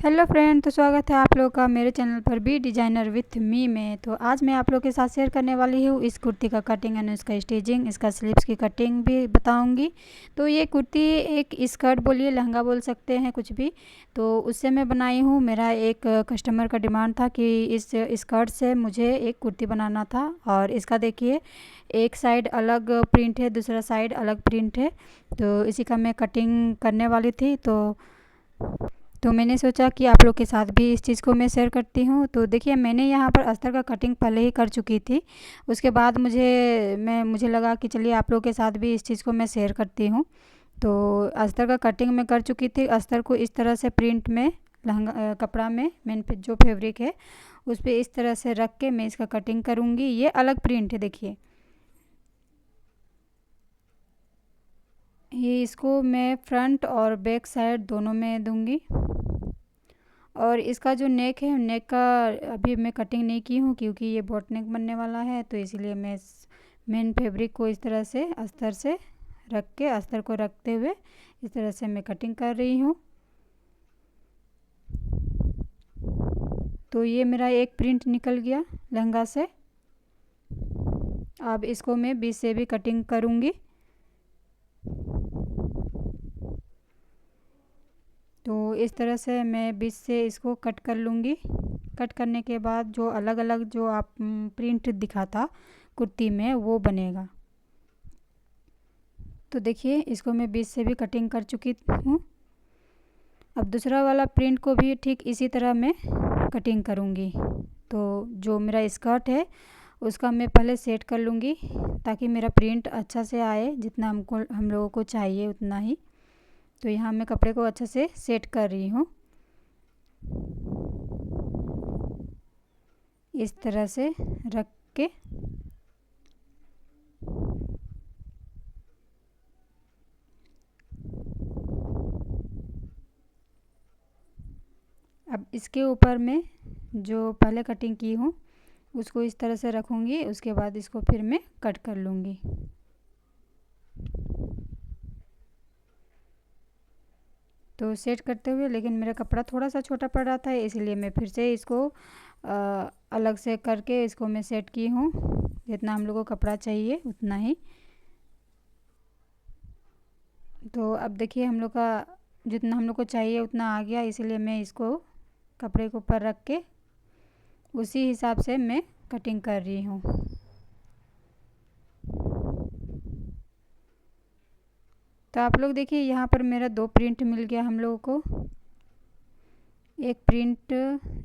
Hello friend, तो स्वागत है आप लोगों का मेरे चैनल पर बी डिज़ाइनर विथ मी में। तो आज मैं आप लोगों के साथ शेयर करने वाली हूँ इस कुर्ती का कटिंग एंड इसका स्टिचिंग, इसका स्लीव्स की कटिंग भी बताऊंगी। तो ये कुर्ती एक स्कर्ट बोलिए, लहंगा बोल सकते हैं, कुछ भी। तो उससे मैं बनाई हूँ। मेरा एक कस्टमर का डिमांड था कि इस स्कर्ट से मुझे एक कुर्ती बनाना था। और इसका देखिए, एक साइड अलग प्रिंट है, दूसरा साइड अलग प्रिंट है। तो इसी का मैं कटिंग करने वाली थी। तो मैंने सोचा कि आप लोग के साथ भी इस चीज़ को मैं शेयर करती हूँ। तो देखिए, मैंने यहाँ पर अस्तर का कटिंग पहले ही कर चुकी थी। उसके बाद मुझे लगा कि चलिए आप लोग के साथ भी इस चीज़ को मैं शेयर करती हूँ। तो अस्तर का कटिंग मैं कर चुकी थी। अस्तर को इस तरह से प्रिंट में लहंगा कपड़ा में मेन पे जो फैब्रिक है उस पर इस तरह से रख के मैं इसका कटिंग करूँगी। ये अलग प्रिंट है, देखिए। ये इसको मैं फ्रंट और बैक साइड दोनों में दूंगी। और इसका जो नेक है, नेक का अभी मैं कटिंग नहीं की हूँ क्योंकि ये बॉट नेक बनने वाला है। तो इसलिए मैं मेन फैब्रिक को इस तरह से अस्तर से रख के, अस्तर को रखते हुए इस तरह से मैं कटिंग कर रही हूँ। तो ये मेरा एक प्रिंट निकल गया लहंगा से। अब इसको मैं बीच से भी कटिंग करूँगी। तो इस तरह से मैं बीच से इसको कट कर लूँगी। कट करने के बाद जो अलग अलग जो आप प्रिंट दिखा था कुर्ती में, वो बनेगा। तो देखिए, इसको मैं बीच से भी कटिंग कर चुकी हूँ। अब दूसरा वाला प्रिंट को भी ठीक इसी तरह मैं कटिंग करूँगी। तो जो मेरा स्कर्ट है उसका मैं पहले सेट कर लूँगी ताकि मेरा प्रिंट अच्छा से आए, जितना हम लोगों को चाहिए उतना ही। तो यहाँ मैं कपड़े को अच्छे से सेट कर रही हूँ इस तरह से रख के। अब इसके ऊपर मैं जो पहले कटिंग की हूँ उसको इस तरह से रखूँगी। उसके बाद इसको फिर मैं कट कर लूँगी। तो सेट करते हुए, लेकिन मेरा कपड़ा थोड़ा सा छोटा पड़ रहा था, इसलिए मैं फिर से इसको अलग से करके इसको मैं सेट की हूँ। जितना हम लोग को कपड़ा चाहिए उतना ही। तो अब देखिए, हम लोग का जितना हम लोग को चाहिए उतना आ गया, इसलिए मैं इसको कपड़े के ऊपर रख के उसी हिसाब से मैं कटिंग कर रही हूँ। तो आप लोग देखिए, यहाँ पर मेरा दो प्रिंट मिल गया हम लोगों को। एक प्रिंट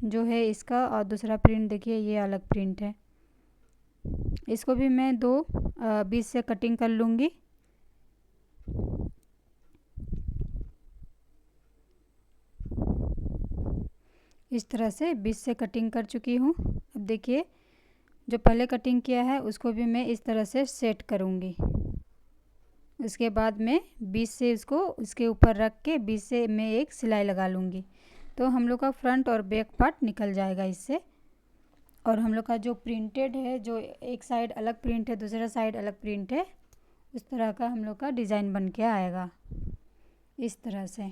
जो है इसका, और दूसरा प्रिंट देखिए ये अलग प्रिंट है। इसको भी मैं दो बीच से कटिंग कर लूँगी। इस तरह से बीच से कटिंग कर चुकी हूँ। अब देखिए, जो पहले कटिंग किया है उसको भी मैं इस तरह से सेट करूँगी। उसके बाद मैं बीच से इसको उसके ऊपर रख के बीच से मैं एक सिलाई लगा लूँगी। तो हम लोग का फ्रंट और बैक पार्ट निकल जाएगा इससे। और हम लोग का जो प्रिंटेड है, जो एक साइड अलग प्रिंट है, दूसरा साइड अलग प्रिंट है, उस तरह का हम लोग का डिज़ाइन बन के आएगा इस तरह से।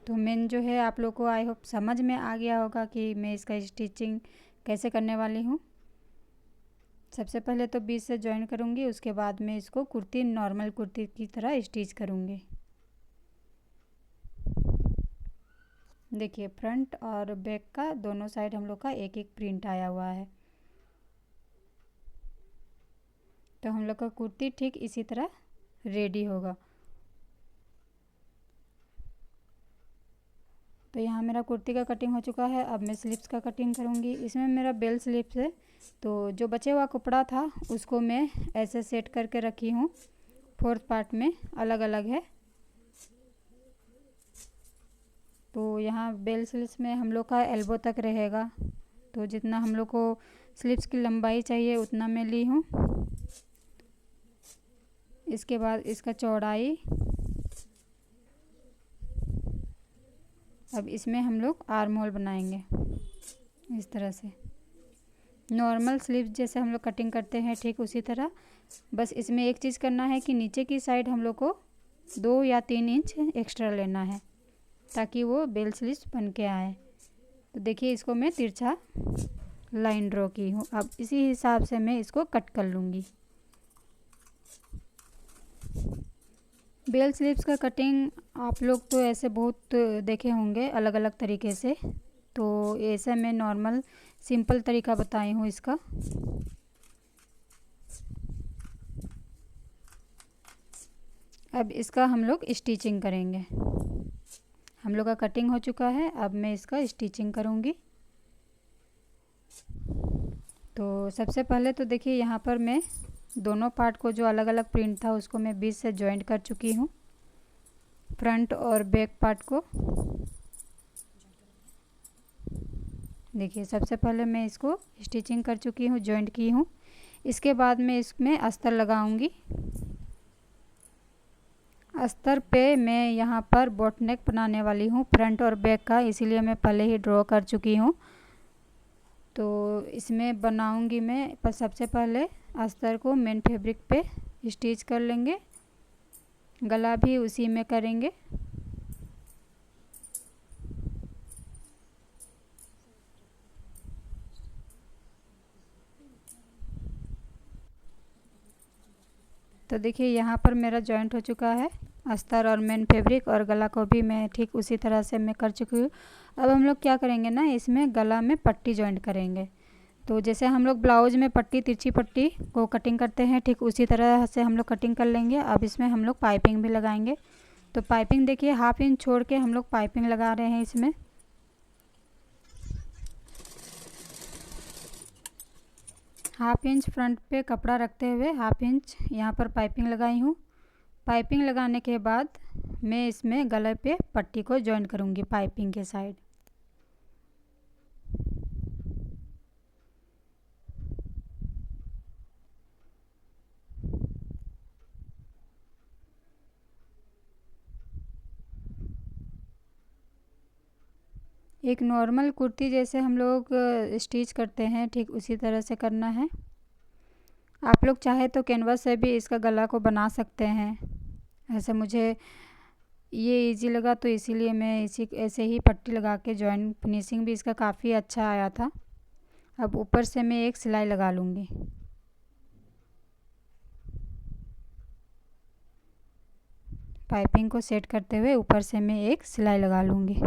तो मेन जो है, आप लोग को आई होप समझ में आ गया होगा कि मैं इसका स्टिचिंग कैसे करने वाली हूँ। सबसे पहले तो बीच से जॉइन करूँगी, उसके बाद मैं इसको कुर्ती, नॉर्मल कुर्ती की तरह स्टिच करूँगी। देखिए, फ्रंट और बैक का दोनों साइड हम लोग का एक एक प्रिंट आया हुआ है। तो हम लोग का कुर्ती ठीक इसी तरह रेडी होगा। तो यहाँ मेरा कुर्ती का कटिंग हो चुका है। अब मैं स्लीव्स का कटिंग करूँगी। इसमें मेरा बेल स्लीव्स है। तो जो बचे हुआ कपड़ा था उसको मैं ऐसे सेट करके रखी हूँ। फोर्थ पार्ट में अलग अलग है। तो यहाँ बेल स्लीव्स में हम लोग का एल्बो तक रहेगा। तो जितना हम लोग को स्लीव्स की लंबाई चाहिए उतना मैं ली हूँ। इसके बाद इसका चौड़ाई, अब इसमें हम लोग आर्म होल बनाएंगे इस तरह से। नॉर्मल स्लीव्स जैसे हम लोग कटिंग करते हैं ठीक उसी तरह। बस इसमें एक चीज़ करना है कि नीचे की साइड हम लोग को 2 या 3 इंच एक्स्ट्रा लेना है ताकि वो बेल स्लीव्स बन के आए। तो देखिए इसको मैं तिरछा लाइन ड्रॉ की हूँ। अब इसी हिसाब से मैं इसको कट कर लूँगी। बेल स्लीव्स का कटिंग आप लोग तो ऐसे बहुत देखे होंगे अलग अलग तरीके से, तो ऐसे मैं नॉर्मल सिंपल तरीका बताई हूँ इसका। अब इसका हम लोग स्टिचिंग करेंगे। हम लोग का कटिंग हो चुका है, अब मैं इसका स्टिचिंग करूँगी। तो सबसे पहले तो देखिए यहाँ पर मैं दोनों पार्ट को जो अलग अलग प्रिंट था उसको मैं बीच से जॉइंट कर चुकी हूँ, फ्रंट और बैक पार्ट को। देखिए सबसे पहले मैं इसको स्टिचिंग कर चुकी हूँ, जॉइंट की हूँ। इसके बाद मैं इसमें अस्तर लगाऊंगी। अस्तर पे मैं यहाँ पर बोट नेक बनाने वाली हूँ फ्रंट और बैक का, इसीलिए मैं पहले ही ड्रॉ कर चुकी हूँ। तो इसमें बनाऊंगी मैं, पर सबसे पहले अस्तर को मेन फैब्रिक पे स्टिच कर लेंगे, गला भी उसी में करेंगे। तो देखिए यहाँ पर मेरा जॉइंट हो चुका है अस्तर और मेन फैब्रिक, और गला को भी मैं ठीक उसी तरह से मैं कर चुकी हूँ। अब हम लोग क्या करेंगे ना, इसमें गला में पट्टी जॉइंट करेंगे। तो जैसे हम लोग ब्लाउज में पट्टी, तिरछी पट्टी को कटिंग करते हैं ठीक उसी तरह से हम लोग कटिंग कर लेंगे। अब इसमें हम लोग पाइपिंग भी लगाएंगे। तो पाइपिंग देखिए 1/2 इंच छोड़ के हम लोग पाइपिंग लगा रहे हैं इसमें। हाफ इंच फ्रंट पे कपड़ा रखते हुए 1/2 इंच यहाँ पर पाइपिंग लगाई हूँ। पाइपिंग लगाने के बाद मैं इसमें गले पे पट्टी को जॉइन करूँगी पाइपिंग के साइड। एक नॉर्मल कुर्ती जैसे हम लोग स्टिच करते हैं ठीक उसी तरह से करना है। आप लोग चाहे तो कैनवास से भी इसका गला को बना सकते हैं। ऐसे मुझे ये इजी लगा तो इसीलिए मैं ऐसे ही पट्टी लगा के जॉइन, फिनिशिंग भी इसका काफ़ी अच्छा आया था। अब ऊपर से मैं एक सिलाई लगा लूँगी। पाइपिंग को सेट करते हुए ऊपर से मैं एक सिलाई लगा लूँगी।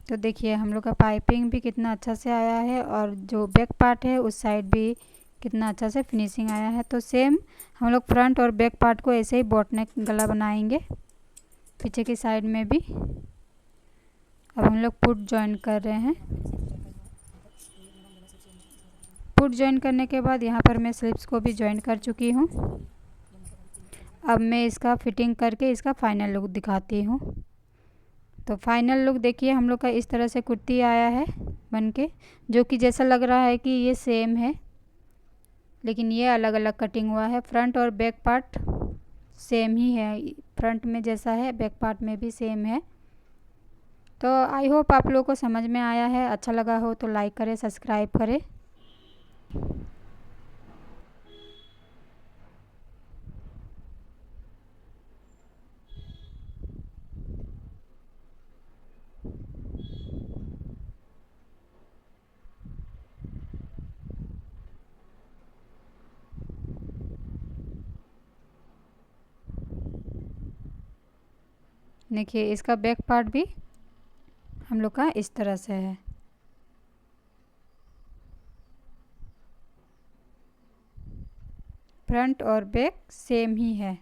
तो देखिए हम लोग का पाइपिंग भी कितना अच्छा से आया है, और जो बैक पार्ट है उस साइड भी कितना अच्छा से फिनिशिंग आया है। तो सेम हम लोग फ्रंट और बैक पार्ट को ऐसे ही बोट नेक गला बनाएंगे पीछे की साइड में भी। अब हम लोग पुट जॉइन कर रहे हैं। पुट जॉइन करने के बाद यहाँ पर मैं स्लिप्स को भी जॉइन कर चुकी हूँ। अब मैं इसका फिटिंग करके इसका फाइनल लुक दिखाती हूँ। तो फाइनल लुक देखिए हम लोग का इस तरह से कुर्ती आया है बनके, जो कि जैसा लग रहा है कि ये सेम है, लेकिन ये अलग अलग कटिंग हुआ है। फ्रंट और बैक पार्ट सेम ही है, फ्रंट में जैसा है बैक पार्ट में भी सेम है। तो आई होप आप लोगों को समझ में आया है। अच्छा लगा हो तो लाइक करें, सब्सक्राइब करें। देखिए इसका बैक पार्ट भी हम लोग का इस तरह से है। फ्रंट और बैक सेम ही है।